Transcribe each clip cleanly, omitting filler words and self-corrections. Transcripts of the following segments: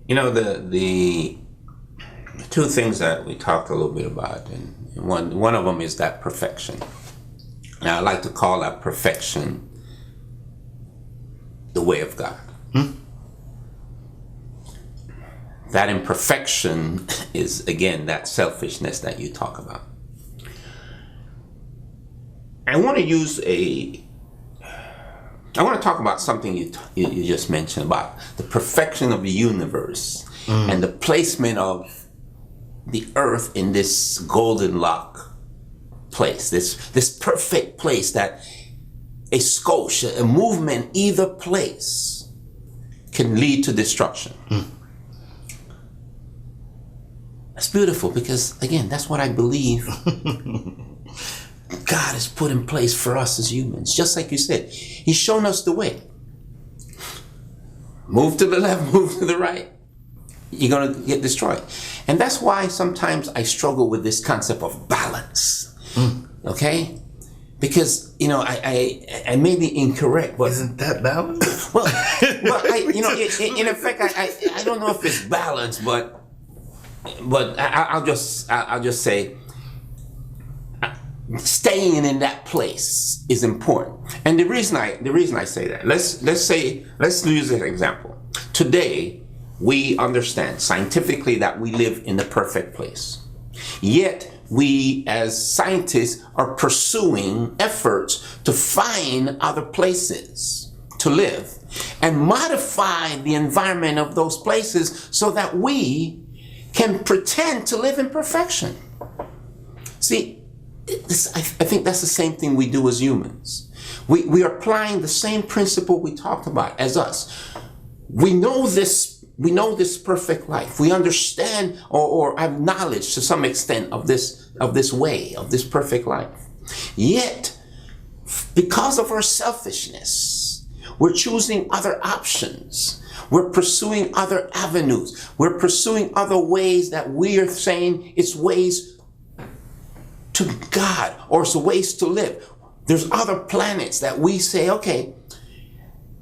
You know, the two things that we talked a little bit about, and one of them is that perfection. Now, I like to call that perfection the way of God. That imperfection is, again, that selfishness that you talk about. I want to talk about something you just mentioned about the perfection of the universe and the placement of the earth in this golden lock place, this perfect place that a skosh, a movement either place can lead to destruction. That's beautiful because, again, that's what I believe God has put in place for us as humans. Just like you said, He's shown us the way. Move to the left, move to the right. You're going to get destroyed. And that's why sometimes I struggle with this concept of balance. Okay? Because, you know, I may be incorrect, but... Isn't that balance? Well, in effect, I don't know if it's balance, but I'll just say staying in that place is important. And the reason I say that, let's use an example. Today, we understand scientifically that we live in the perfect place. Yet, we as scientists are pursuing efforts to find other places to live and modify the environment of those places so that we can pretend to live in perfection. See, I think that's the same thing we do as humans. We are applying the same principle we talked about as us. We know this perfect life. We understand or have knowledge to some extent of this way, of this perfect life. Yet, because of our selfishness, we're choosing other options. We're pursuing other avenues. We're pursuing other ways that we are saying it's ways to God or it's ways to live. There's other planets that we say, okay,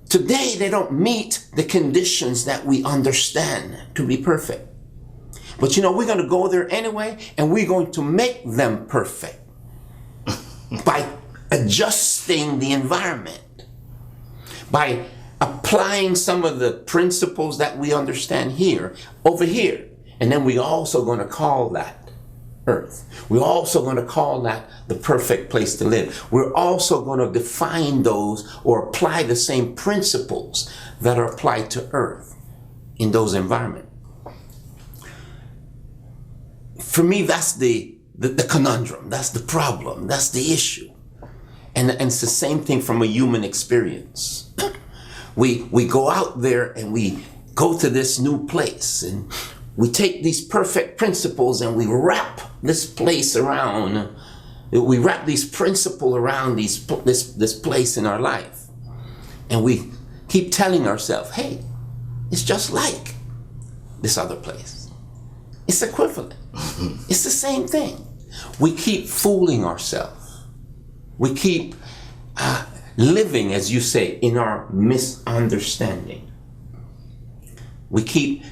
today they don't meet the conditions that we understand to be perfect. But you know, we're going to go there anyway, and we're going to make them perfect by adjusting the environment, by applying some of the principles that we understand here, over here. And then we're also going to call that earth. We're also going to call that the perfect place to live. We're also going to define those or apply the same principles that are applied to earth in those environments. For me, that's the conundrum. That's the problem. That's the issue. And it's the same thing from a human experience. We go out there and we go to this new place and we take these perfect principles and we wrap this place around. We wrap these principles around this place in our life. And we keep telling ourselves, hey, it's just like this other place. It's equivalent. It's the same thing. We keep fooling ourselves. We keep living, as you say, in our misunderstanding. We keep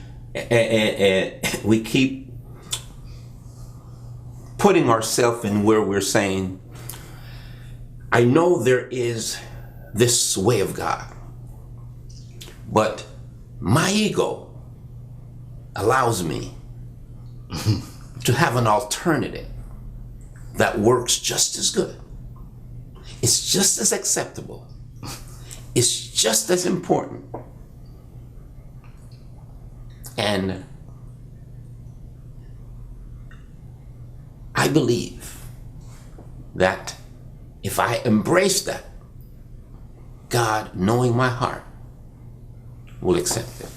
putting ourselves in where we're saying, I know there is this way of God, but my ego allows me to have an alternative that works just as good. It's just as acceptable. It's just as important. And I believe that if I embrace that, God, knowing my heart, will accept it.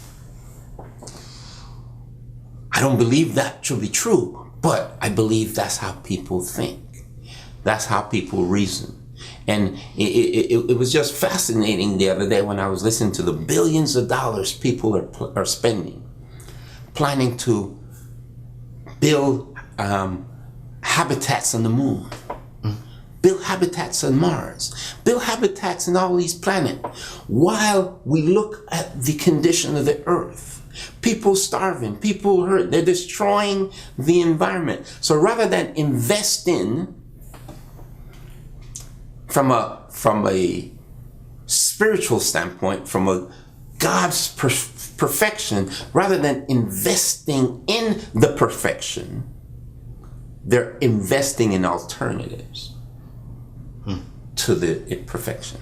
I don't believe that to be true, but I believe that's how people think. That's how people reason. And it was just fascinating the other day when I was listening to the billions of dollars people are spending, planning to build habitats on the moon. build habitats on Mars, build habitats in all these planets, while we look at the condition of the earth. People starving, people hurt, they're destroying the environment. So rather than invest in from a spiritual standpoint, from a God's perfection, rather than investing in the perfection, they're investing in alternatives to the perfection.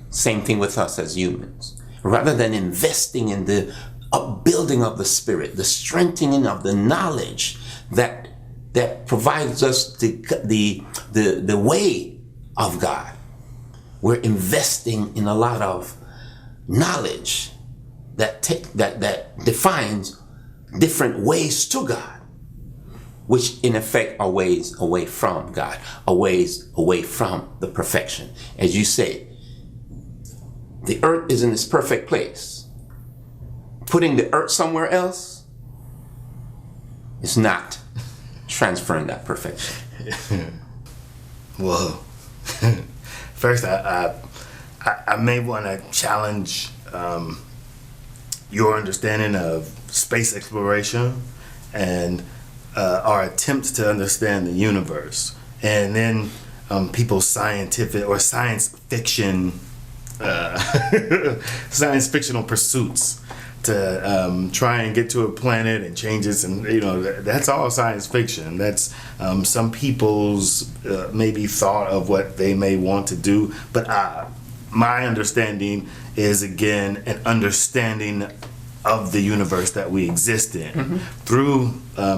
Same thing with us as humans. Rather than investing in the upbuilding of the spirit, the strengthening of the knowledge that provides us the way of God, we're investing in a lot of knowledge that defines different ways to God, which in effect are ways away from God, are ways away from the perfection. As you say, the earth is in its perfect place. Putting the earth somewhere else is not transferring that perfection. Whoa. First, I may want to challenge your understanding of space exploration and our attempts to understand the universe, and then people's scientific or science fiction, science fictional pursuits to try and get to a planet and change it, and that's all science fiction. That's some people's maybe thought of what they may want to do, but my understanding is, again, an understanding of the universe that we exist in. Mm-hmm. Through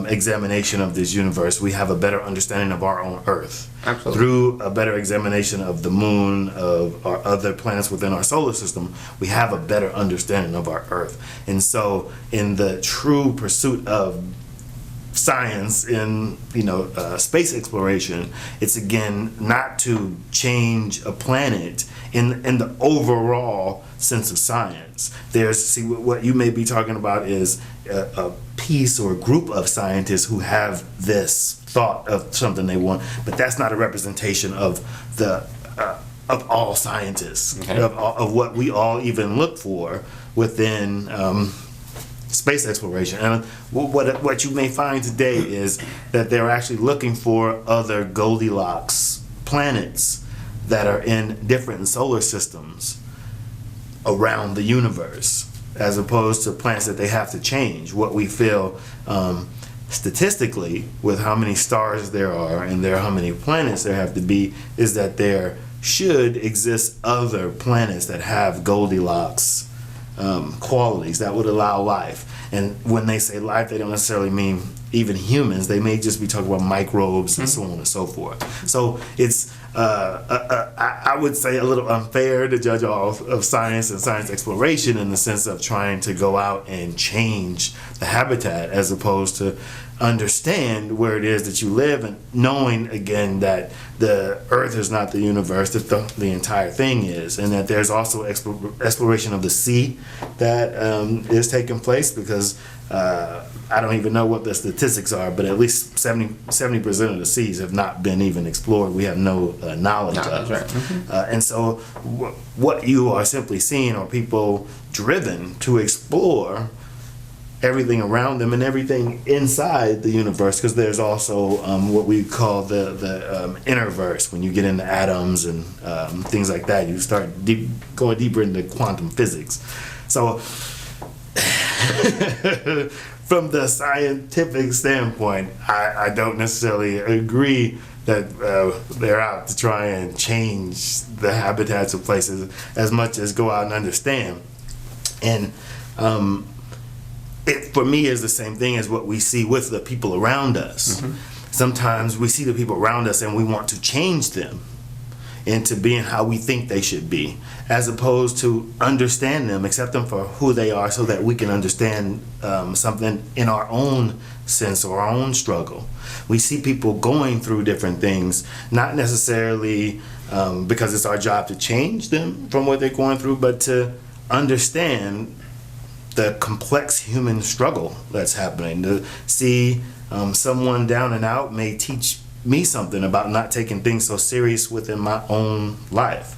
examination of this universe, we have a better understanding of our own Earth. Absolutely. Through a better examination of the moon, of our other planets within our solar system, we have a better understanding of our Earth. And so, in the true pursuit of science in space exploration, it's again not to change a planet in the overall sense of science. What you may be talking about is a piece or a group of scientists who have this thought of something they want, but that's not a representation of the of all scientists. Okay. of what we all even look for within space exploration. And what you may find today is that they're actually looking for other Goldilocks planets that are in different solar systems around the universe, as opposed to planets that they have to change. What we feel statistically, with how many stars there are and how many planets there have to be, is that there should exist other planets that have Goldilocks qualities that would allow life. And when they say life, they don't necessarily mean even humans. They may just be talking about microbes and so on and so forth. So it's I would say a little unfair to judge all of science and science exploration in the sense of trying to go out and change the habitat, as opposed to understand where it is that you live, and knowing again that the earth is not the universe, that the entire thing is, and that there's also exploration of the sea that is taking place, because I don't even know what the statistics are, but at least 70% of the seas have not been even explored. We have no knowledge of. Right. Mm-hmm. And so what you are simply seeing are people driven to explore everything around them and everything inside the universe, because there's also what we call the innerverse. When you get into atoms and things like that, you start going deeper into quantum physics. So from the scientific standpoint, I don't necessarily agree that they're out to try and change the habitats of places as much as go out and understand. And it, for me, is the same thing as what we see with the people around us. Mm-hmm. Sometimes we see the people around us and we want to change them into being how we think they should be, as opposed to understand them, accept them for who they are, so that we can understand something in our own sense or our own struggle. We see people going through different things, not necessarily because it's our job to change them from what they're going through, but to understand the complex human struggle that's happening. To see someone down and out may teach me something about not taking things so serious within my own life.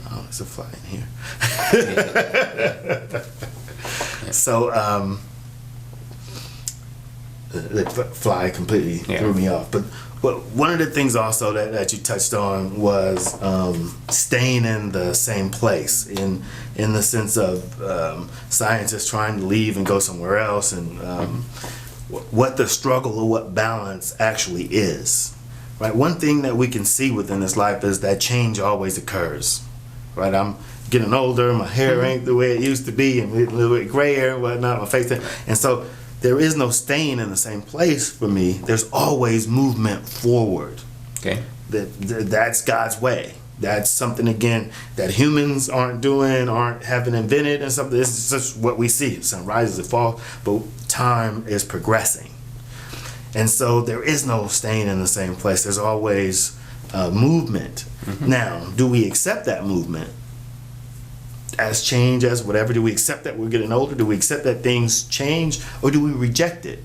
Oh, there's a fly in here. So, the fly completely threw me off. But one of the things also that you touched on was staying in the same place, in the sense of scientists trying to leave and go somewhere else, and what the struggle or what balance actually is. Right. One thing that we can see within this life is that change always occurs. Right. I'm getting older. My hair ain't the way it used to be, and a little bit grayer and whatnot. My face, and so there is no staying in the same place for me. There's always movement forward. Okay. That's God's way. That's something, again, that humans aren't doing, haven't invented, and something. This is just what we see. The sun rises and falls, but time is progressing. And so there is no staying in the same place. There's always movement. Now, do we accept that movement as change, as whatever? Do we accept that we're getting older? Do we accept that things change? Or do we reject it?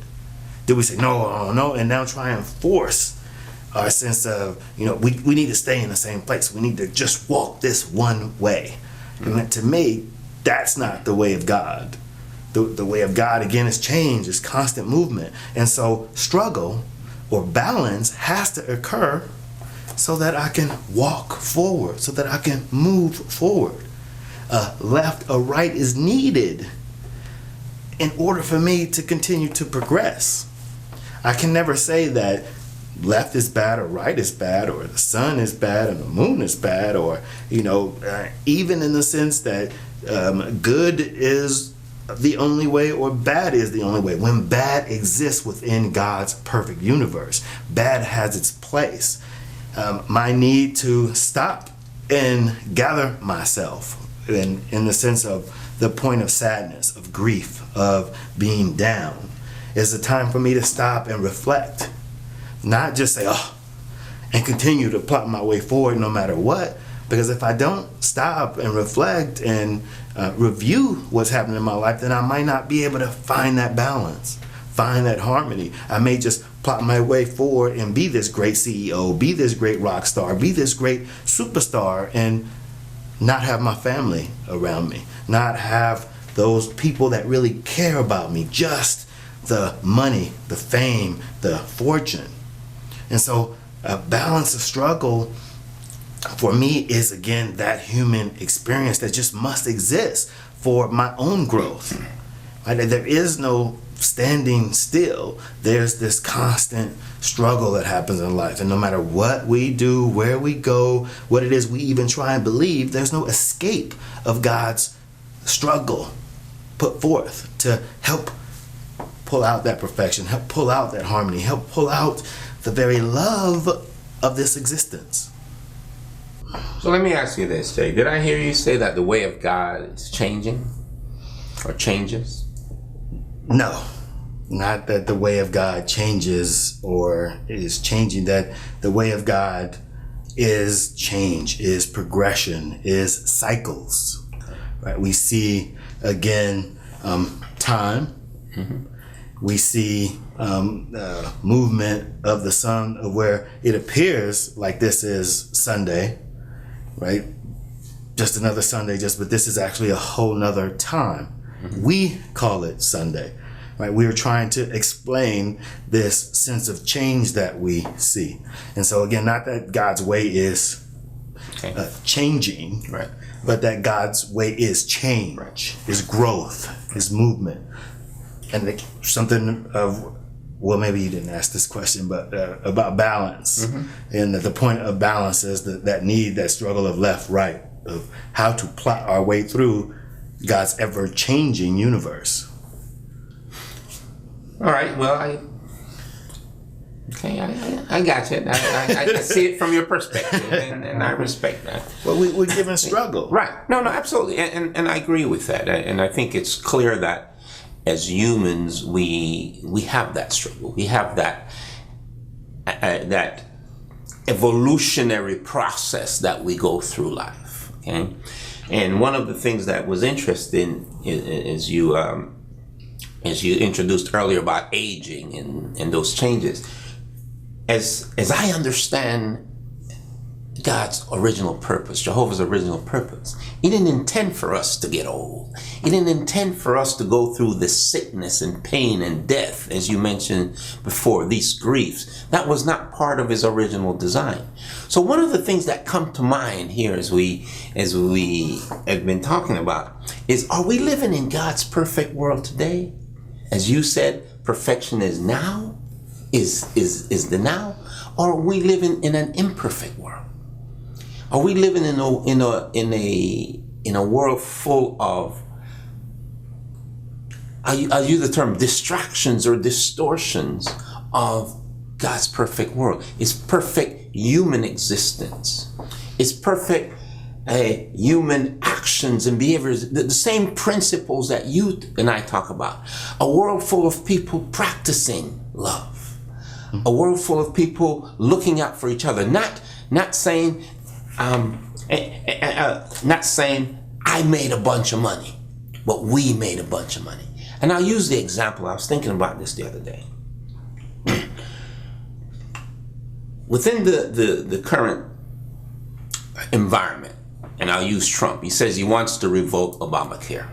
Do we say, no, and now try and force our sense of, we need to stay in the same place. We need to just walk this one way. And to me, that's not the way of God. The way of God, again, is change, is constant movement. And so struggle or balance has to occur so that I can walk forward, so that I can move forward. A left or right is needed in order for me to continue to progress. I can never say that left is bad or right is bad, or the sun is bad and the moon is bad, or, even in the sense that good is the only way or bad is the only way. When bad exists within God's perfect universe, bad has its place. My need to stop and gather myself in the sense of the point of sadness, of grief, of being down, is a time for me to stop and reflect. Not just say, and continue to plot my way forward no matter what. Because if I don't stop and reflect and review what's happening in my life, then I might not be able to find that balance, find that harmony. I may just plot my way forward and be this great CEO, be this great rock star, be this great superstar, and not have my family around me, not have those people that really care about me, just the money, the fame, the fortune. And so a balance of struggle for me is, again, that human experience that just must exist for my own growth. Right? There is no standing still. There's this constant struggle that happens in life. And no matter what we do, where we go, what it is we even try and believe, there's no escape of God's struggle put forth to help pull out that perfection, help pull out that harmony, help pull out the very love of this existence. So let me ask you this, Jay. Did I hear you say that the way of God is changing or changes? No, not that the way of God changes or is changing. That the way of God is change, is progression, is cycles. Right? We see, again, time. We see movement of the sun, of where it appears like this is Sunday, right? Just another Sunday, but this is actually a whole nother time. We call it Sunday, right? We are trying to explain this sense of change that we see. And so, again, not that God's way is changing, right, but that God's way is change, right, is growth, is movement. And something of, well, maybe you didn't ask this question, but about balance. And that the point of balance is that need, that struggle of left, right, of how to plot our way through God's ever-changing universe. All right, well, I got you. I see it from your perspective, and I respect that. Well, we're given struggle. Right. No, absolutely. And I agree with that. And I think it's clear that as humans, we have that struggle. We have that evolutionary process that we go through life. Okay, and one of the things that was interesting is you introduced earlier about aging and those changes. as I understand God's original purpose, Jehovah's original purpose, He didn't intend for us to get old. He didn't intend for us to go through the sickness and pain and death, as you mentioned before, these griefs. That was not part of His original design. So one of the things that come to mind here as we have been talking about is, are we living in God's perfect world today? As you said, perfection is now, is the now, or are we living in an imperfect world? Are we living in a world full of, I'll use the term, distractions or distortions of God's perfect world? It's perfect human existence. It's perfect human actions and behaviors, the same principles that you and I talk about. A world full of people practicing love. A world full of people looking out for each other, not saying I made a bunch of money, but we made a bunch of money. And I'll use the example. I was thinking about this the other day. Within the current environment, and I'll use Trump, he says he wants to revoke Obamacare.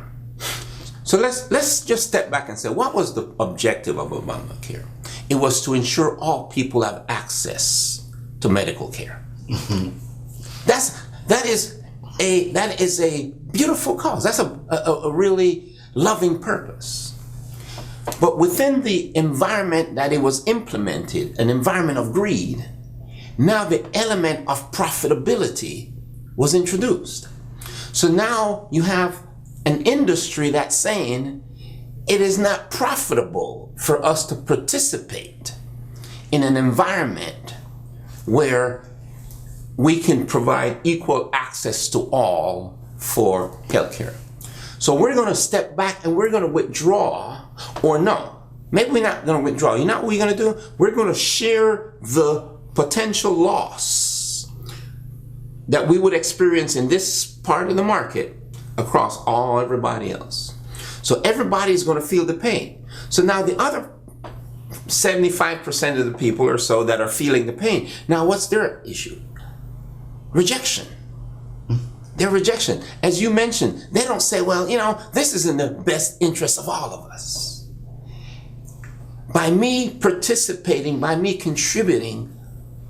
So let's just step back and say, what was the objective of Obamacare? It was to ensure all people have access to medical care. That is a beautiful cause. That's a really loving purpose. But within the environment that it was implemented, an environment of greed, now the element of profitability was introduced. So now you have an industry that's saying it is not profitable for us to participate in an environment where we can provide equal access to all for healthcare. So we're going to step back and we're going to withdraw, or no, maybe we're not going to withdraw. You know what we're going to do? We're going to share the potential loss that we would experience in this part of the market across everybody else. So everybody's going to feel the pain. So now the other 75% of the people or so that are feeling the pain, now what's their issue? Rejection. Their rejection. As you mentioned, they don't say, well, this is in the best interest of all of us. By me participating, by me contributing,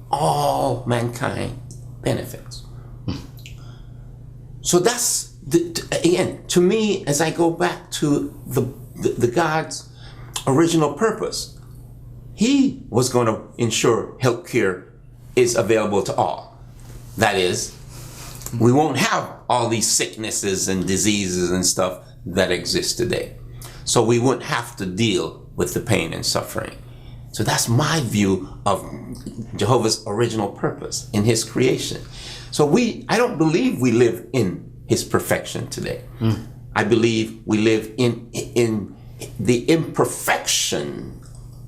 all mankind benefits. So that's, again, to me, as I go back to the God's original purpose, He was going to ensure healthcare is available to all. That is, we won't have all these sicknesses and diseases and stuff that exist today. So we wouldn't have to deal with the pain and suffering. So that's my view of Jehovah's original purpose in His creation. So I don't believe we live in His perfection today. I believe we live in the imperfection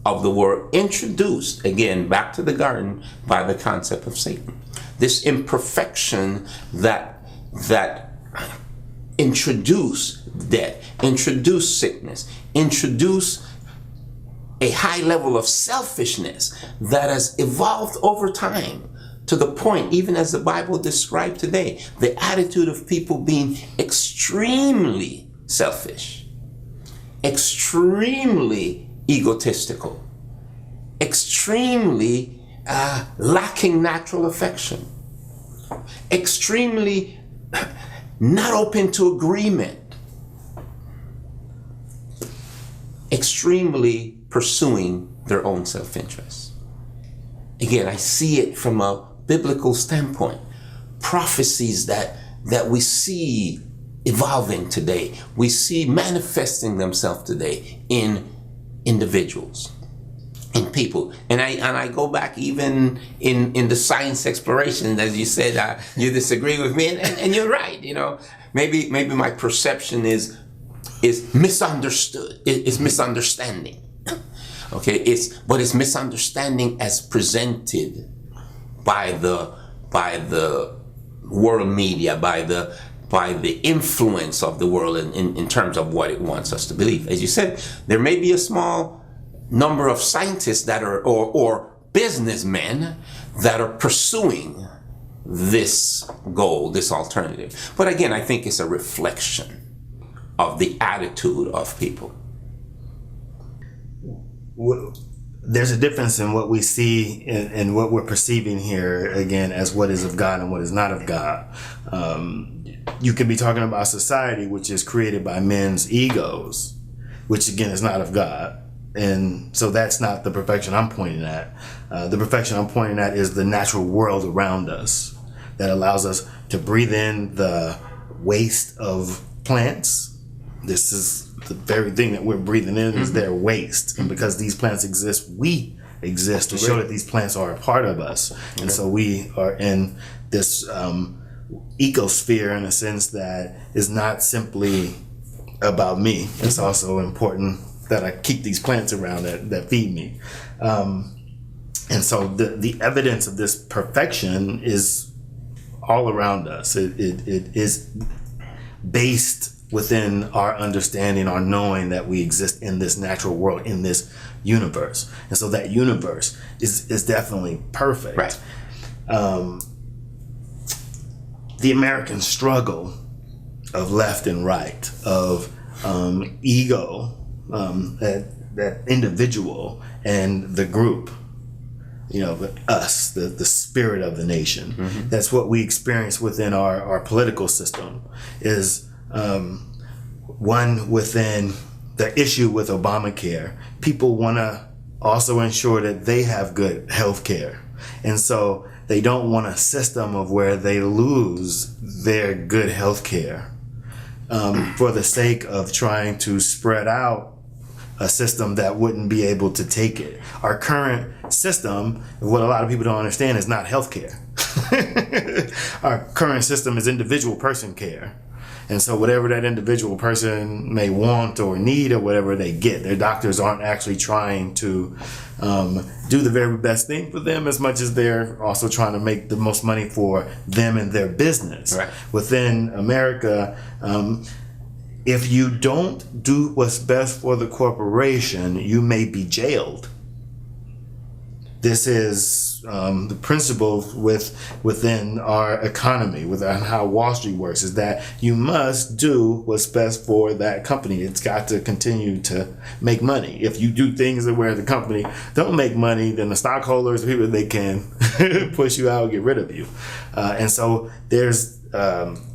of the world, introduced again back to the garden by the concept of Satan. This imperfection that introduced death, introduced sickness, introduced a high level of selfishness that has evolved over time to the point, even as the Bible described today, the attitude of people being extremely selfish, extremely egotistical, extremely lacking natural affection, extremely not open to agreement, extremely pursuing their own self-interest. Again, I see it from a biblical standpoint. Prophecies that we see evolving today, we see manifesting themselves today in individuals, in people. And I go back even in the science exploration, as you said, you disagree with me, and you're right. Maybe my perception is misunderstood. It's misunderstanding. Okay, it's misunderstanding as presented by the world media, by the influence of the world in terms of what it wants us to believe. As you said, there may be a small number of scientists that are or businessmen that are pursuing this goal, this alternative. But again, I think it's a reflection of the attitude of people. There's a difference in what we see and what we're perceiving here, again, as what is of God and what is not of God. You could be talking about society, which is created by men's egos, which again is not of God. And so that's not the perfection I'm pointing at. The perfection I'm pointing at is the natural world around us that allows us to breathe in the waste of plants. This is the very thing that we're breathing in is their waste. And because these plants exist, we exist to show that these plants are a part of us. And so we are in this ecosphere in a sense that is not simply about me. It's also important that I keep these plants around that feed me. And so the evidence of this perfection is all around us. It is based within our understanding, our knowing that we exist in this natural world, in this universe. And so that universe is definitely perfect. Right. The American struggle of left and right, of ego, that individual and the group, us, the spirit of the nation. That's what we experience within our political system, is one within the issue with Obamacare. People want to also ensure that they have good health care. And so they don't want a system of where they lose their good health care for the sake of trying to spread out a system that wouldn't be able to take it. Our current system, what a lot of people don't understand, is not healthcare. Our current system is individual person care. And so whatever that individual person may want or need or whatever they get, their doctors aren't actually trying to do the very best thing for them as much as they're also trying to make the most money for them and their business. Right. Within America, if you don't do what's best for the corporation, you may be jailed. This is the principle within our economy, within how Wall Street works, is that you must do what's best for that company. It's got to continue to make money. If you do things where the company don't make money, then the stockholders, people, they can push you out and get rid of you. And so there's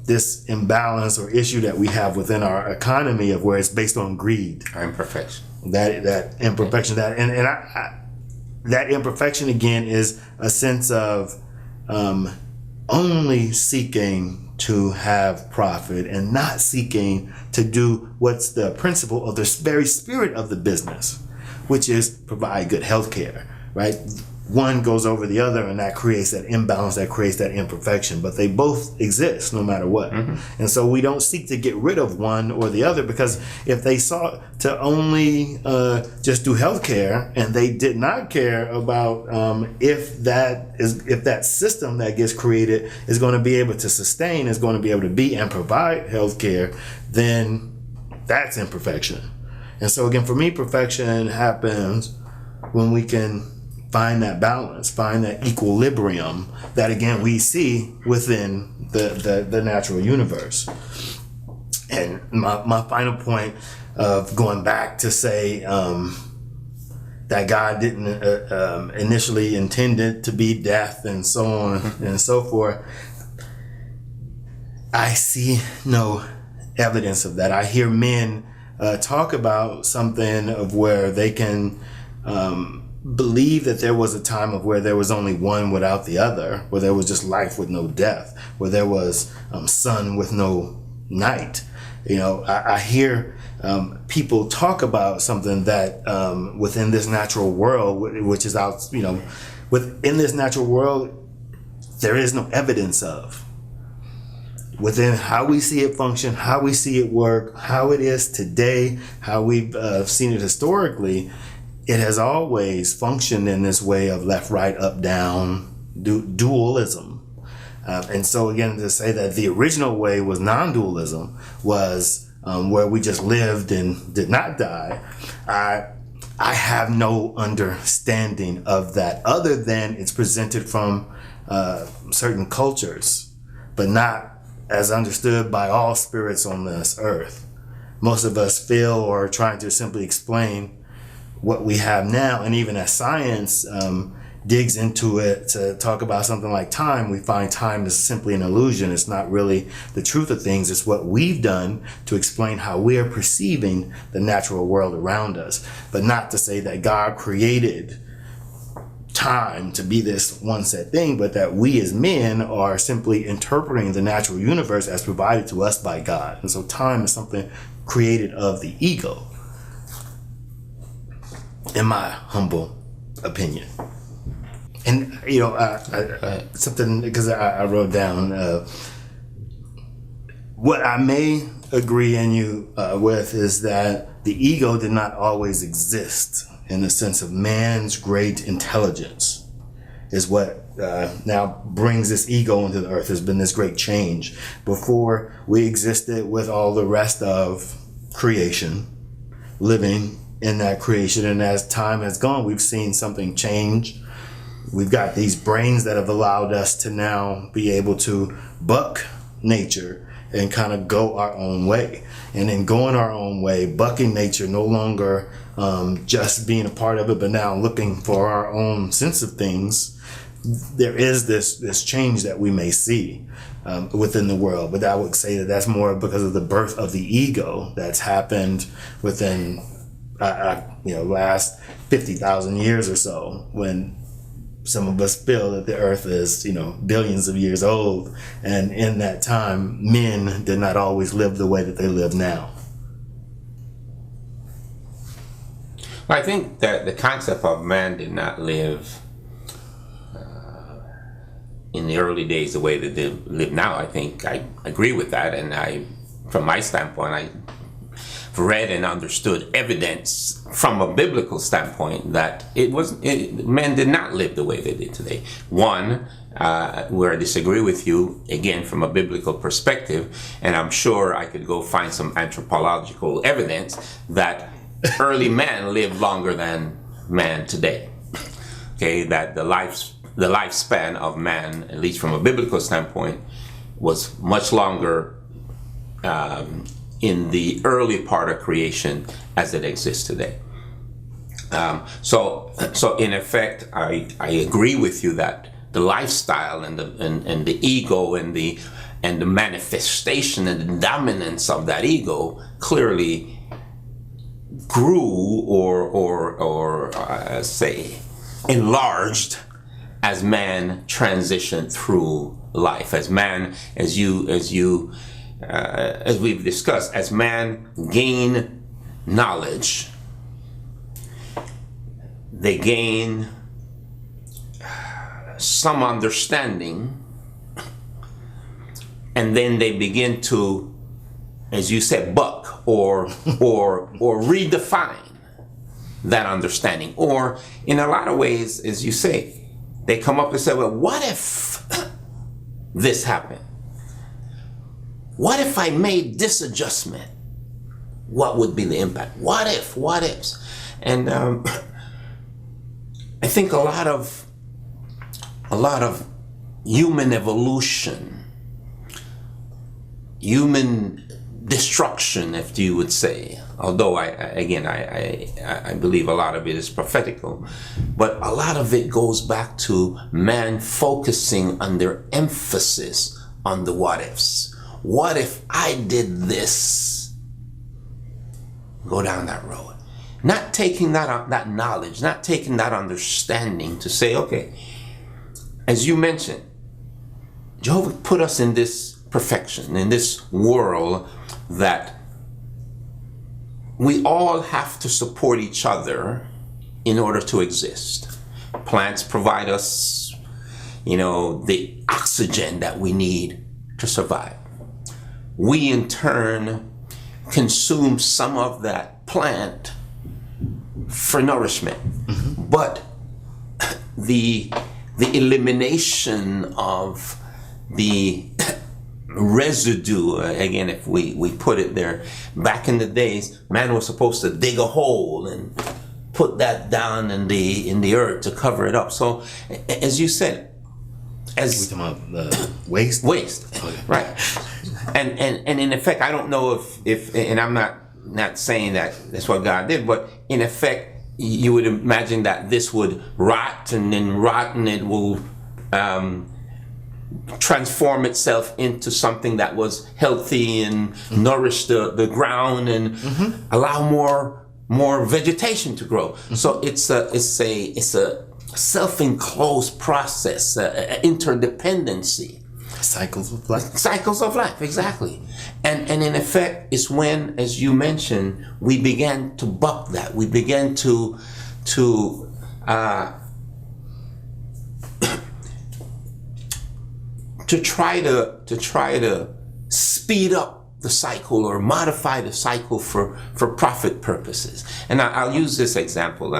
this imbalance or issue that we have within our economy of where it's based on greed. Or imperfection. That imperfection, that imperfection again is a sense of only seeking to have profit and not seeking to do what's the principle of the very spirit of the business, which is provide good health care, right? One goes over the other, and that creates that imbalance, that creates that imperfection. But they both exist no matter what. And so we don't seek to get rid of one or the other, because if they sought to only just do healthcare and they did not care about if that system that gets created is going to be able to sustain, is going to be able to be and provide healthcare, then that's imperfection. And so again, for me, perfection happens when we can find that balance, find that equilibrium that again we see within the natural universe. And my final point of going back to say that God didn't initially intend it to be death and so on and so forth, I see no evidence of that. I hear men talk about something of where they can believe that there was a time of where there was only one without the other, where there was just life with no death, where there was sun with no night. I hear people talk about something that within this natural world, which is out, within this natural world, there is no evidence of. Within how we see it function, how we see it work, how it is today, how we've seen it historically, it has always functioned in this way of left, right, up, down, dualism. And so again, to say that the original way was non-dualism, was where we just lived and did not die, I have no understanding of that other than it's presented from certain cultures, but not as understood by all spirits on this earth. Most of us feel or are trying to simply explain what we have now. And even as science digs into it to talk about something like time, we find time is simply an illusion. It's not really the truth of things. It's what we've done to explain how we are perceiving the natural world around us. But not to say that God created time to be this one set thing, but that we as men are simply interpreting the natural universe as provided to us by God. And so time is something created of the ego, in my humble opinion. And something, because I wrote down what I may agree in you with is that the ego did not always exist in the sense of man's great intelligence is what now brings this ego into the earth. There's been this great change. Before, we existed with all the rest of creation, living in that creation, and as time has gone, we've seen something change. We've got these brains that have allowed us to now be able to buck nature and kind of go our own way. And in going our own way, bucking nature, no longer just being a part of it, but now looking for our own sense of things, there is this change that we may see within the world. But I would say that that's more because of the birth of the ego that's happened within last 50,000 years or so, when some of us feel that the earth is, billions of years old. And in that time, men did not always live the way that they live now. I think that the concept of man did not live in the early days the way that they live now. I think I agree with that. And from my standpoint, I've read and understood evidence from a biblical standpoint that men did not live the way they did today. One, where I disagree with you, again, from a biblical perspective, and I'm sure I could go find some anthropological evidence that early man lived longer than man today. Okay, that the lifespan of man, at least from a biblical standpoint, was much longer in the early part of creation as it exists today. So in effect, I agree with you that the lifestyle and the ego and the manifestation and the dominance of that ego clearly grew or say enlarged as man transitioned through life, as we've discussed, as man gain knowledge, they gain some understanding, and then they begin to, as you said, buck or redefine that understanding. Or in a lot of ways, as you say, they come up and say, well, what if this happened? What if I made this adjustment? What would be the impact? What ifs? And I think a lot of human evolution, human destruction, if you would say, although I believe a lot of it is prophetical, but a lot of it goes back to man focusing on their emphasis on the what ifs. What if I did this? Go down that road. Not taking that knowledge, not taking that understanding to say, okay, as you mentioned, Jehovah put us in this perfection, in this world that we all have to support each other in order to exist. Plants provide us, the oxygen that we need to survive. We in turn consume some of that plant for nourishment. Mm-hmm. But the elimination of the residue, again, if we put it there, back in the days, man was supposed to dig a hole and put that down in the earth to cover it up. So, as you said, as we talking about waste, okay. Right, and in effect, I don't know if and I'm not saying that that's what God did, but in effect, you would imagine that this would rot, and then rotten it will transform itself into something that was healthy and nourish the ground and allow more vegetation to grow. So it's a self-enclosed process, interdependency. Cycles of life. Cycles of life, exactly. And in effect, it's when, as you mentioned, we began to buck that. We began to try to speed up the cycle or modify the cycle for profit purposes. And I'll use this example.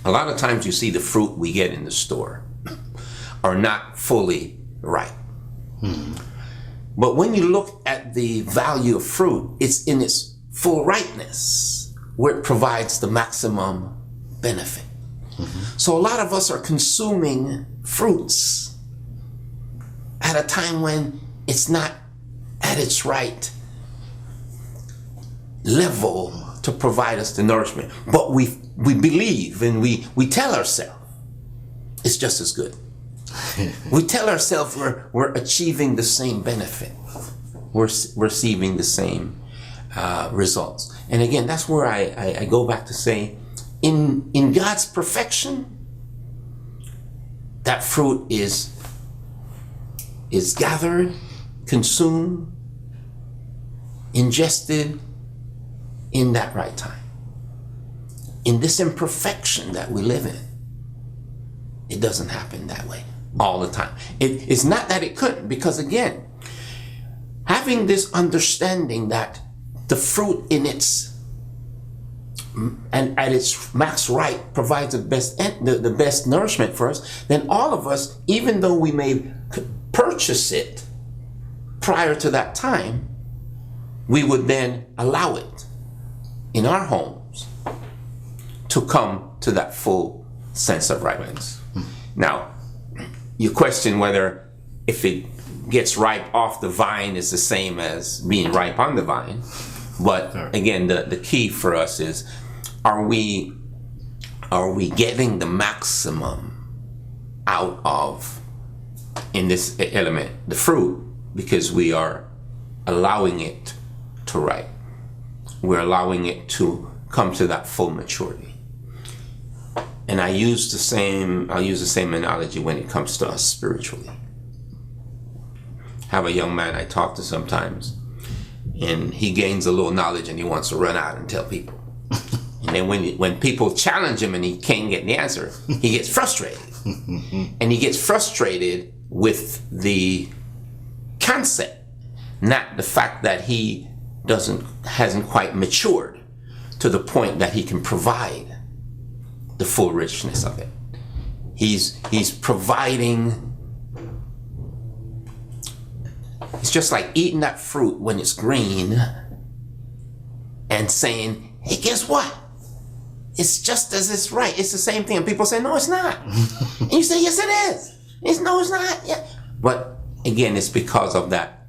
A lot of times you see the fruit we get in the store are not fully ripe. But when you look at the value of fruit, it's in its full ripeness where it provides the maximum benefit. So a lot of us are consuming fruits at a time when it's not at its right level to provide us the nourishment. But we believe and we tell ourselves it's just as good. We tell ourselves we're achieving the same benefit. We're receiving the same results. And again, that's where I go back to say, in God's perfection, that fruit is gathered, consumed, ingested in that right time. In this imperfection that we live in, it doesn't happen that way all the time. It's not that it couldn't, because again, having this understanding that the fruit in its and at its max right provides the best nourishment for us, then all of us, even though we may purchase it prior to that time, we would then allow it in our homes to come to that full sense of ripeness. Now, you question whether if it gets ripe off the vine is the same as being ripe on the vine. But again, the key for us is, are we getting the maximum out of, in this element, the fruit, because we are allowing it to ripe. We're allowing it to come to that full maturity. And I'll use the same analogy when it comes to us spiritually. I have a young man I talk to sometimes, and he gains a little knowledge and he wants to run out and tell people. And then when people challenge him and he can't get the answer, he gets frustrated. And he gets frustrated with the concept, not the fact that he hasn't quite matured to the point that he can provide the full richness of it. He's providing. It's just like eating that fruit when it's green and saying, hey, guess what? It's just as it's right. It's the same thing. And people say, no, it's not. And you say, yes, it is. No, it's not. Yeah. But again, it's because of that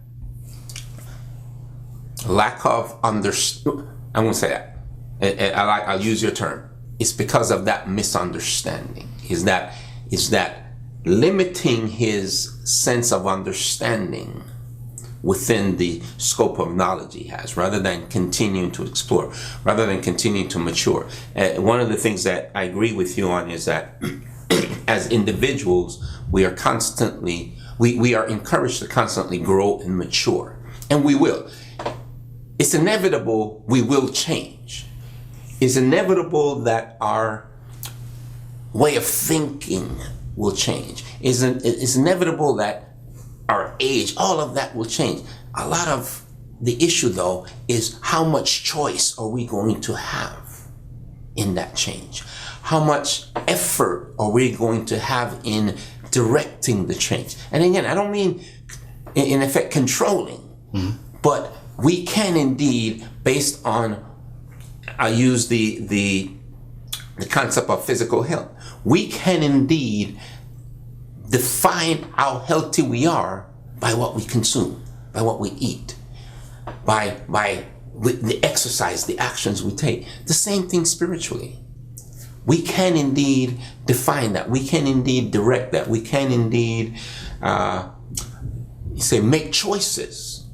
lack of understanding. I won't say that. I'll use your term. It's because of that misunderstanding. Is that limiting his sense of understanding within the scope of knowledge he has, rather than continuing to explore, rather than continuing to mature. One of the things that I agree with you on is that as individuals, we are constantly, we are encouraged to constantly grow and mature. And we will. It's inevitable we will change. It's inevitable that our way of thinking will change. It's inevitable that our age, all of that will change. A lot of the issue, though, is how much choice are we going to have in that change? How much effort are we going to have in directing the change? And again, I don't mean, in effect, controlling, but we can indeed, based on, I use the the concept of physical health. We can indeed define how healthy we are by what we consume, by what we eat, by the exercise, the actions we take. The same thing spiritually. We can indeed define that. We can indeed direct that. We can indeed, make choices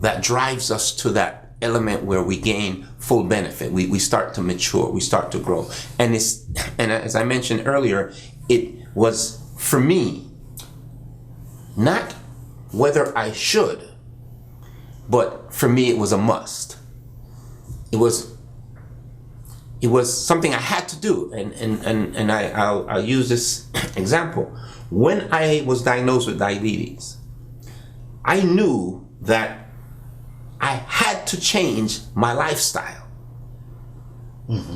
that drives us to that element where we gain full benefit. We start to mature. We start to grow. And as I mentioned earlier, it was for me not whether I should, but for me it was a must. It was something I had to do, and I'll use this example. When I was diagnosed with diabetes, I knew that I had to change my lifestyle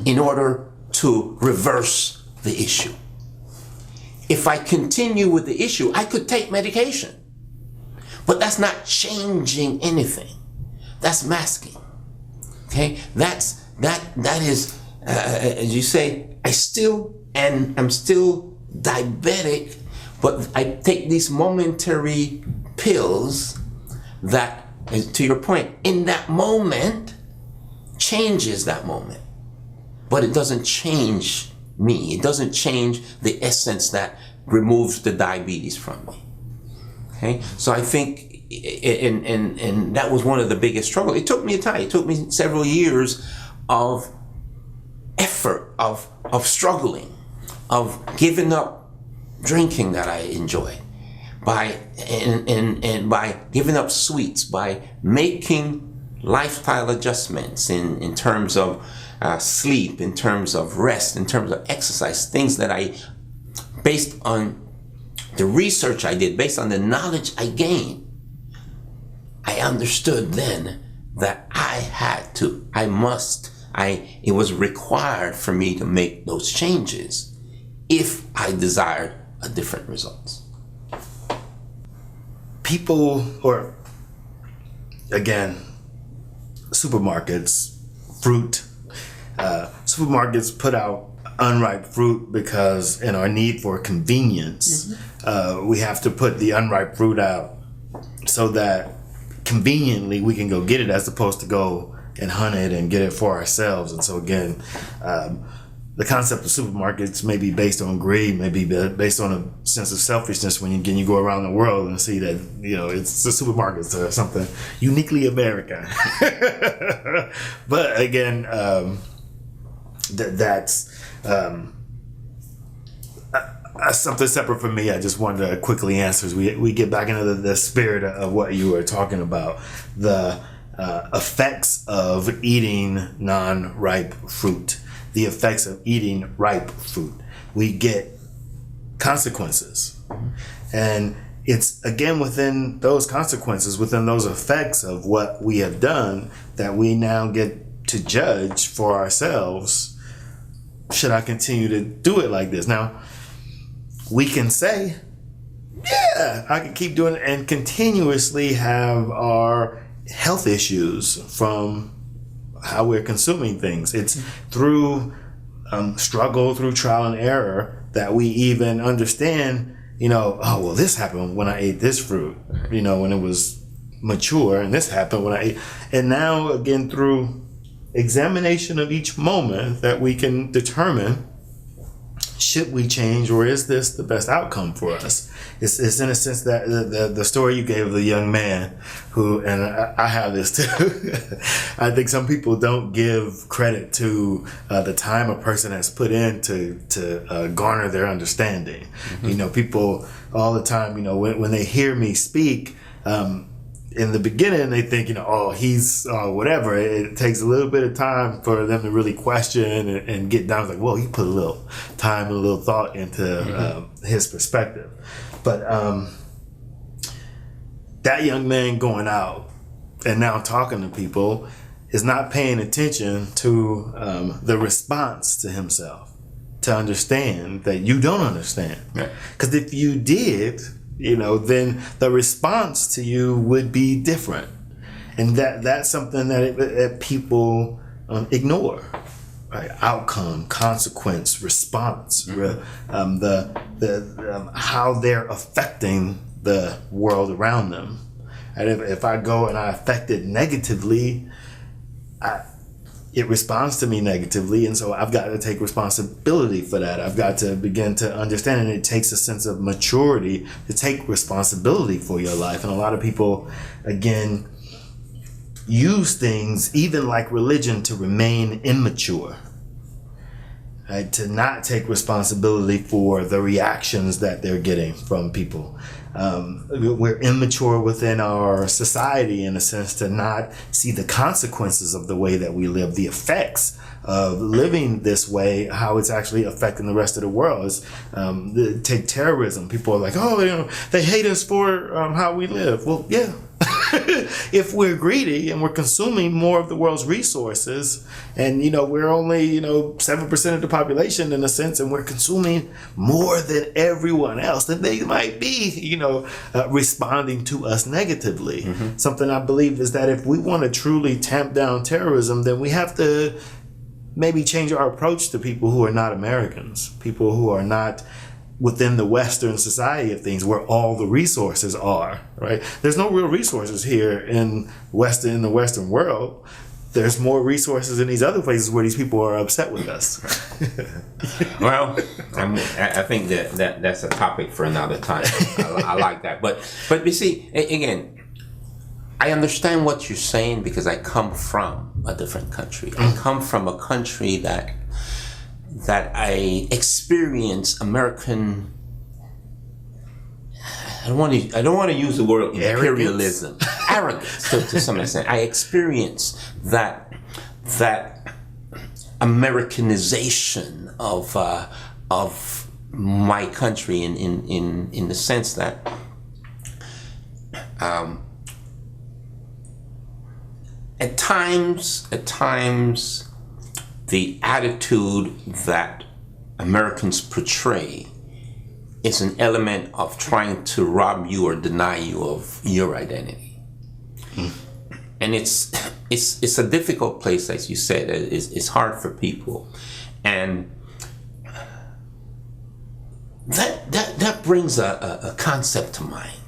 in order to reverse the issue. If I continue with the issue, I could take medication, but that's not changing anything. That's masking. Okay, that is. As you say, I'm still diabetic, but I take these momentary pills that, to your point, in that moment, changes that moment. But it doesn't change me. It doesn't change the essence that removes the diabetes from me. Okay? So I think, and that was one of the biggest struggles. It took me time. It took me several years of effort, of struggling, of giving up drinking that I enjoyed, by giving up sweets, by making lifestyle adjustments in terms of sleep, in terms of rest, in terms of exercise, things that I, based on the research I did, based on the knowledge I gained, I understood then that it was required for me to make those changes if I desired a different results. People, or again, supermarkets, fruit, supermarkets put out unripe fruit because in our need for convenience, we have to put the unripe fruit out so that conveniently we can go get it as opposed to go and hunt it and get it for ourselves. And so again, the concept of supermarkets may be based on greed, may be based on a sense of selfishness when you go around the world and see that, it's the supermarkets or something uniquely American. But again, that's something separate from me. I just wanted to quickly answer as we get back into the spirit of what you were talking about, the effects of eating non-ripe fruit, the effects of eating ripe fruit. We get consequences. And it's again within those consequences, within those effects of what we have done, that we now get to judge for ourselves, should I continue to do it like this? Now, we can say, yeah, I can keep doing it and continuously have our health issues from how we're consuming things. It's through struggle, through trial and error, that we even understand, this happened when I ate this fruit, when it was mature, and this happened when I ate. And now, again, through examination of each moment, that we can determine, should we change, or is this the best outcome for us? It's in a sense that the story you gave of the young man who, and I have this too, I think some people don't give credit to the time a person has put in to garner their understanding. People all the time, when they hear me speak, in the beginning, they think, he's whatever. It takes a little bit of time for them to really question and get down. It's like, well, he put a little time and a little thought into his perspective. But that young man going out and now talking to people is not paying attention to the response to himself, to understand that you don't understand. Because if you did, then the response to you would be different. And that's something that people ignore. right? Outcome, consequence, response, how they're affecting the world around them. And if I go and I affect it negatively, it responds to me negatively, and so I've got to take responsibility for that. I've got to begin to understand, and it takes a sense of maturity to take responsibility for your life. And a lot of people, again, use things, even like religion, to remain immature, right? To not take responsibility for the reactions that they're getting from people. We're immature within our society, in a sense, to not see the consequences of the way that we live, the effects of living this way, how it's actually affecting the rest of the world. Take terrorism. People are like, oh, they hate us for how we live. Well, yeah. If we're greedy and we're consuming more of the world's resources, and we're only 7% of the population in a sense, and we're consuming more than everyone else, then they might be responding to us negatively. Something I believe is that if we want to truly tamp down terrorism, then we have to maybe change our approach to people who are not Americans, people who are not within the Western society of things, where all the resources are, right? There's no real resources here in the Western world. There's more resources in these other places where these people are upset with us. Well, I think that's a topic for another time. I like that. But you see, again, I understand what you're saying, because I come from a different country. I come from a country that I experience American. I don't want to use the word imperialism, arrogance to some extent. I experience that Americanization of my country in the sense that at times the attitude that Americans portray is an element of trying to rob you or deny you of your identity. And it's a difficult place, as you said. It's hard for people. And that brings a concept to mind.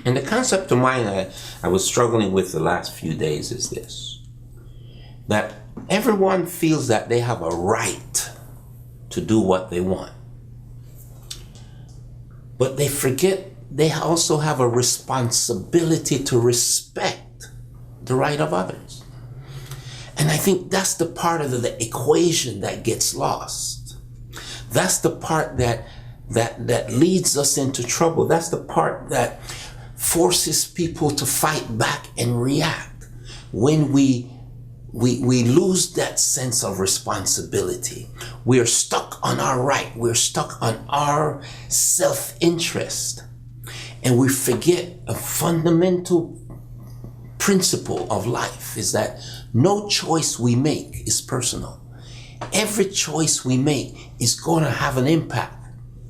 And the concept to mind I was struggling with the last few days is this: that everyone feels that they have a right to do what they want, but they forget they also have a responsibility to respect the right of others. And I think that's the part of the equation that gets lost. That's the part that leads us into trouble. That's the part that forces people to fight back and react when we lose that sense of responsibility. We are stuck on our right. We're stuck on our self-interest. And we forget a fundamental principle of life, is that no choice we make is personal. Every choice we make is going to have an impact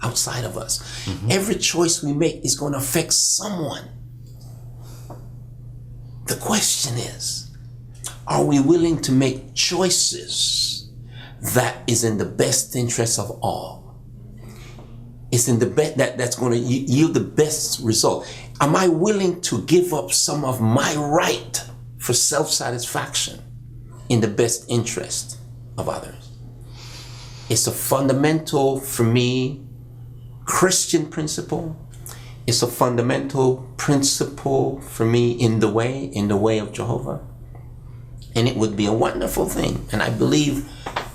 outside of us. Every choice we make is going to affect someone. The question is, are we willing to make choices that is in the best interest of all? It's in the that's going to yield the best result. Am I willing to give up some of my right for self-satisfaction in the best interest of others? It's a fundamental, for me, Christian principle. It's a fundamental principle for me in the way of Jehovah. And it would be a wonderful thing. And I believe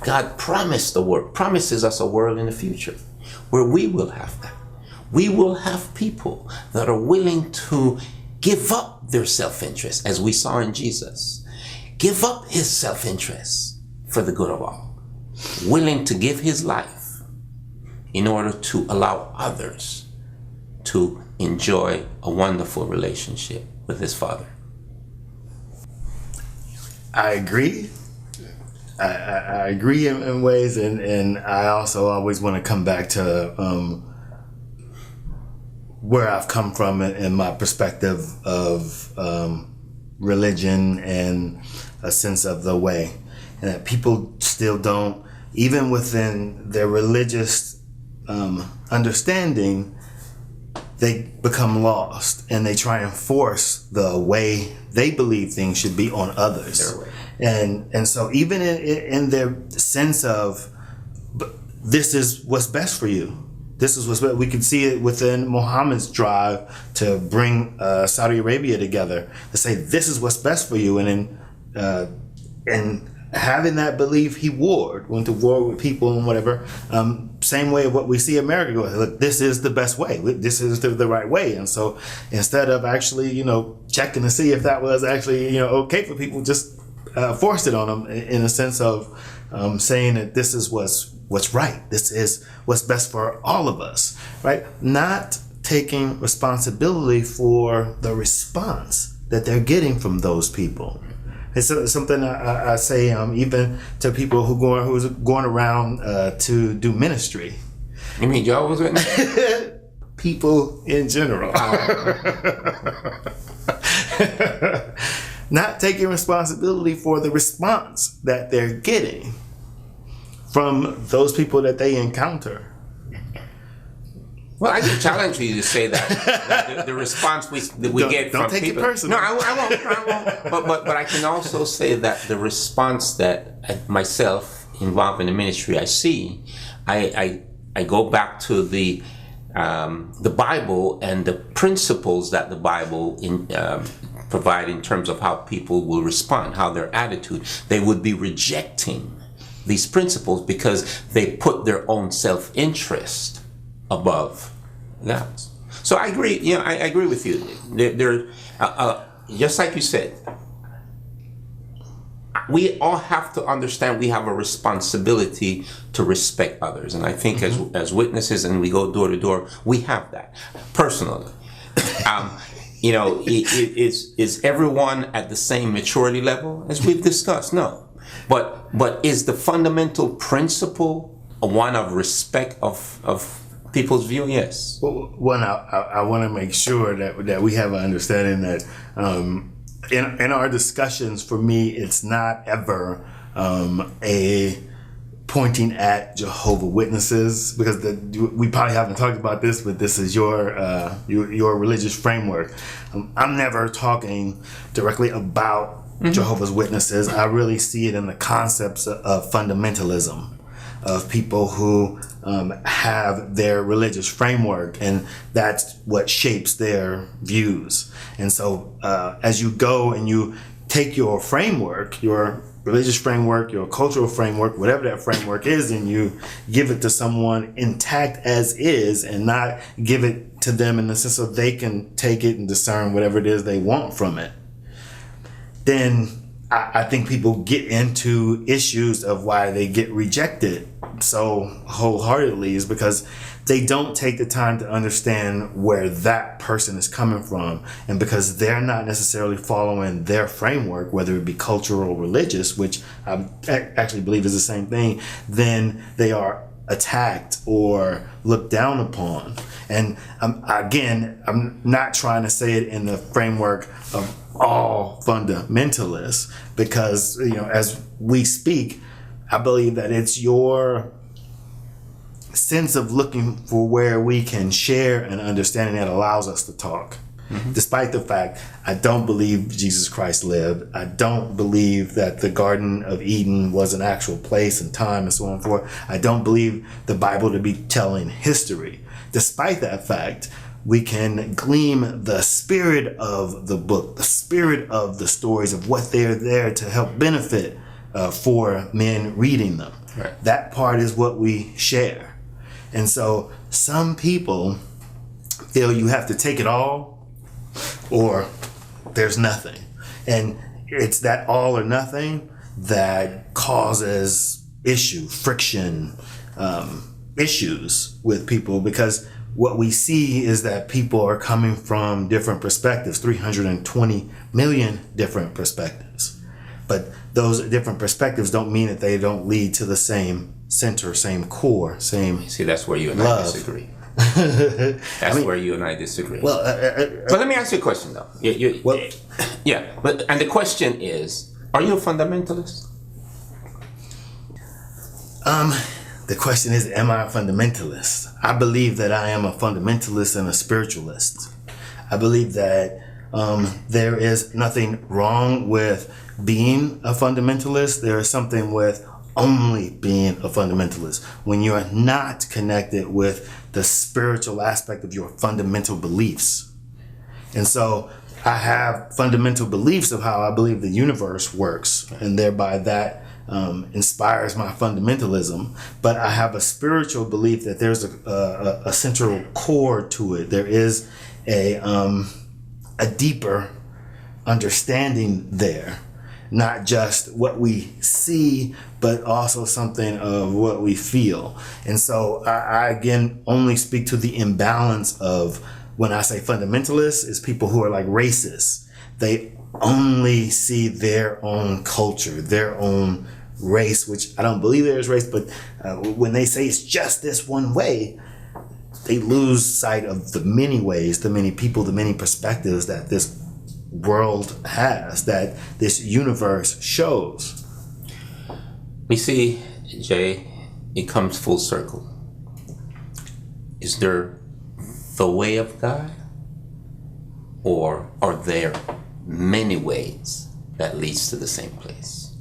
God promises us a world in the future where we will have that. We will have people that are willing to give up their self-interest, as we saw in Jesus. Give up his self-interest for the good of all. Willing to give his life in order to allow others to enjoy a wonderful relationship with his Father. I agree. I agree in ways, and I also always want to come back to where I've come from in my perspective of religion and a sense of the way. and that people still don't, even within their religious understanding, they become lost and they try and force the way they believe things should be on others. And so even in their sense of, this is what's best for you. This is what's best. We can see it within Muhammad's drive to bring Saudi Arabia together, to say this is what's best for you. And having that belief, he went to war with people and whatever. Same way of what we see America go. Look, this is the best way. This is the right way. And so instead of actually, checking to see if that was actually, okay for people, just forced it on them in a sense of saying that this is what's right. This is what's best for all of us, right? Not taking responsibility for the response that they're getting from those people. It's something I say even to people who's going around to do ministry. You mean Jehovah's Witnesses? People in general. Not taking responsibility for the response that they're getting from those people that they encounter. Well, I can challenge you to say that the response we get from people. Don't take it personal. No, I won't. But I can also say that the response that myself involved in the ministry I see, I go back to the Bible and the principles that the Bible provide in terms of how people will respond, how their attitude. They would be rejecting these principles because they put their own self-interest above that. So I agree. I agree with you. They're just like you said. We all have to understand we have a responsibility to respect others, and I think as witnesses, and we go door to door, we have that personally. Is everyone at the same maturity level as we've discussed? No, but is the fundamental principle one of respect of people's view? Yes. Well, one, I want to make sure that we have an understanding that in our discussions, for me, it's not ever a pointing at Jehovah Witnesses, because we probably haven't talked about this, but this is your religious framework. I'm never talking directly about Jehovah's Witnesses. I really see it in the concepts of fundamentalism, of people who have their religious framework, and that's what shapes their views. And so as you go and you take your framework, your religious framework, your cultural framework, whatever that framework is, and you give it to someone intact as is, and not give it to them in the sense of they can take it and discern whatever it is they want from it, then I think people get into issues of why they get rejected so wholeheartedly, is because they don't take the time to understand where that person is coming from, and because they're not necessarily following their framework, whether it be cultural or religious, which I actually believe is the same thing, then they are attacked or looked down upon. And again, I'm not trying to say it in the framework of all fundamentalists, because as we speak, I believe that it's your sense of looking for where we can share an understanding that allows us to talk. Despite the fact I don't believe Jesus Christ lived, I don't believe that the Garden of Eden was an actual place and time and so on and forth. I don't believe the Bible to be telling history. Despite that fact, we can glean the spirit of the book, the spirit of the stories, of what they're there to help benefit for men reading them. Right. That part is what we share. And so some people feel you have to take it all or there's nothing. And it's that all or nothing that causes friction, issues with people, because what we see is that people are coming from different perspectives, 320 million different perspectives. But those different perspectives don't mean that they don't lead to the same center, same core, same See, that's where you and love. I disagree. That's where you and I disagree. Well, but let me ask you a question, though. And the question is, are you a fundamentalist? The question is, am I a fundamentalist? I believe that I am a fundamentalist and a spiritualist. I believe that there is nothing wrong with being a fundamentalist. There is something with only being a fundamentalist. When you are not connected with the spiritual aspect of your fundamental beliefs. And so I have fundamental beliefs of how I believe the universe works, and thereby that inspires my fundamentalism. But I have a spiritual belief that there's a central core to it. There is a deeper understanding there, not just what we see, but also something of what we feel. And so I again only speak to the imbalance of, when I say fundamentalists, is people who are like racists. They only see their own culture, their own race, which I don't believe there is race, but when they say it's just this one way, they lose sight of the many ways, the many people, the many perspectives that this world has, that this universe shows. We see, Jay, it comes full circle. Is there the way of God, or are there many ways that leads to the same place?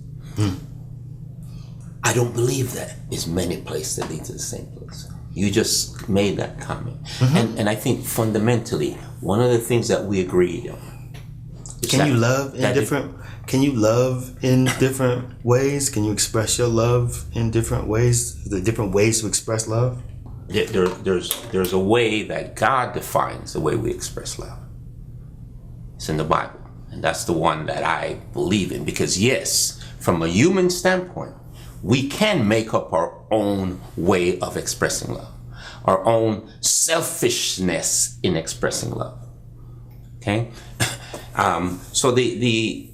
I don't believe that is many places that lead to the same place. You just made that comment. And I think fundamentally, one of the things that we agreed on. Can you love in different ways? Can you express your love in different ways? The different ways to express love? There's a way that God defines the way we express love. It's in the Bible. And that's the one that I believe in. Because yes, from a human standpoint, we can make up our own way of expressing love. Our own selfishness in expressing love. Okay? So the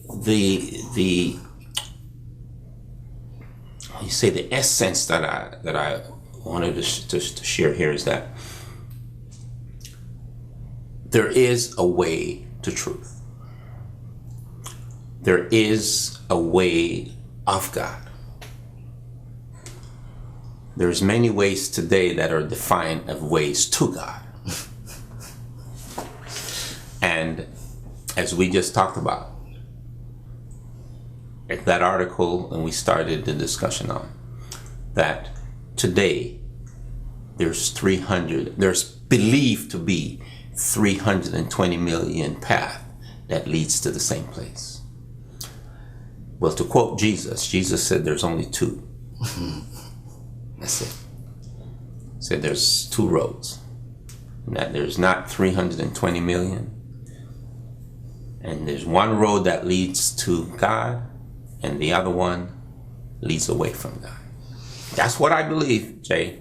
you say the essence that I wanted to share here is that there is a way to truth. There is a way of God. There's many ways today that are defined as ways to God. And as we just talked about, that article, and we started the discussion on, that today there's believed to be 320 million paths that leads to the same place. Well, to quote Jesus said there's only two. That's it. He said there's two roads. And that there's not 320 million. And there's one road that leads to God, and the other one leads away from God. That's what I believe, Jay.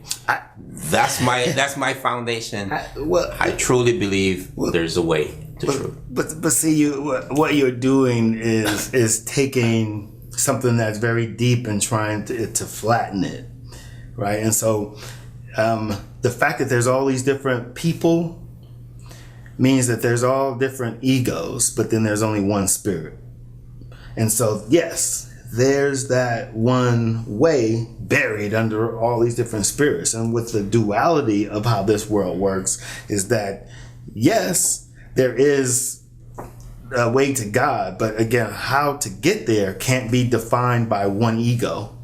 That's my foundation. I truly believe there's a way to truth. But see, what you're doing is taking something that's very deep and trying to flatten it, right? And so the fact that there's all these different people means that there's all different egos, but then there's only one spirit. And so, yes, there's that one way buried under all these different spirits. And with the duality of how this world works is that, yes, there is a way to God, but again, how to get there can't be defined by one ego.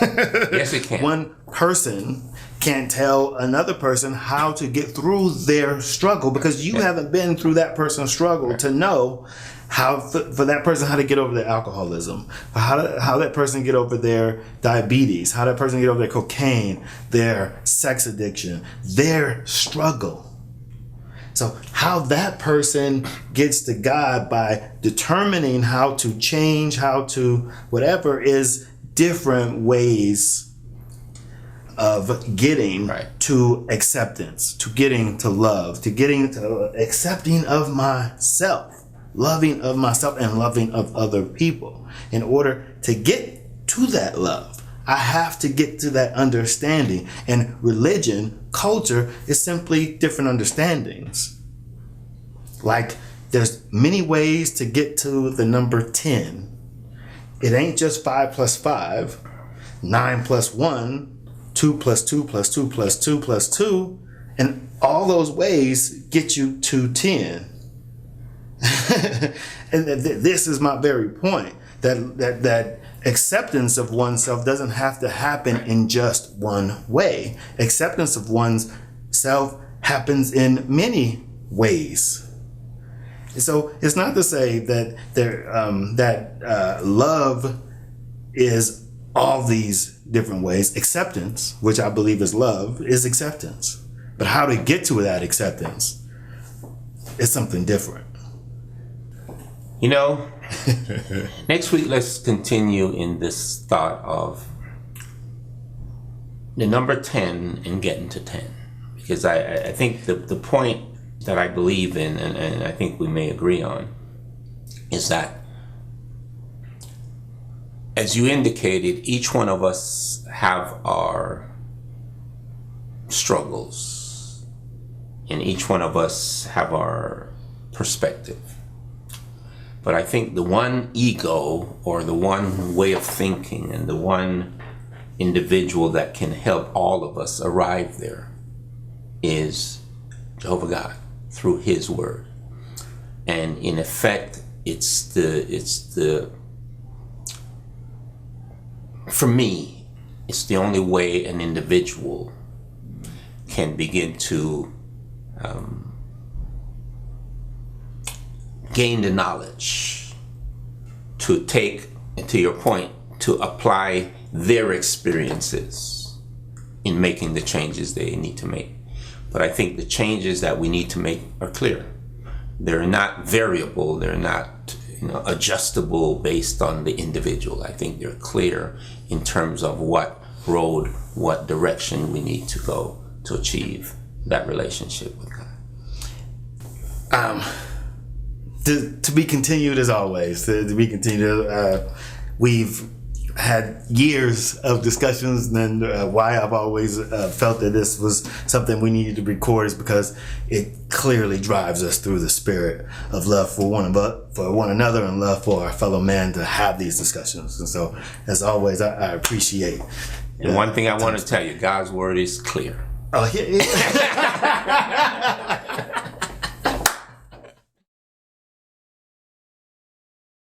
Yes, it can. One person can't tell another person how to get through their struggle, because you haven't been through that person's struggle to know how for that person how to get over their alcoholism, how that person get over their diabetes, how that person get over their cocaine, their sex addiction, their struggle. So how that person gets to God by determining how to change, how to whatever, is different ways of getting to acceptance, to getting to love, to getting to accepting of myself, loving of myself and loving of other people. In order to get to that love, I have to get to that understanding. And religion, culture, is simply different understandings. Like, there's many ways to get to the number 10. It ain't just 5 plus 5. 9 plus 1, 2 plus 2 plus 2 plus 2 plus 2, and all those ways get you to 10. And this is my very point, that acceptance of oneself doesn't have to happen in just one way. Acceptance of one's self happens in many ways. So it's not to say that love is all these different ways. Acceptance, which I believe is love, is acceptance. But how to get to that acceptance is something different. You know, next week, let's continue in this thought of the number 10 and getting to 10. Because I think the point that I believe in, and I think we may agree on, is that, as you indicated, each one of us have our struggles, and each one of us have our perspective. But I think the one ego, or the one way of thinking, and the one individual that can help all of us arrive there is Jehovah God through His Word. And in effect, for me, it's the only way an individual can begin to gain the knowledge to take, to your point, to apply their experiences in making the changes they need to make. But I think the changes that we need to make are clear. They're not variable. They're not, adjustable based on the individual. I think they're clear in terms of what road, what direction we need to go to achieve that relationship with God. To be continued as always. To be continued. We've had years of discussions, and why I've always felt that this was something we needed to record is because it clearly drives us through the spirit of love for one another and love for our fellow man to have these discussions. And so, as always, I appreciate. And one thing I want to tell you, God's word is clear. Oh, yeah.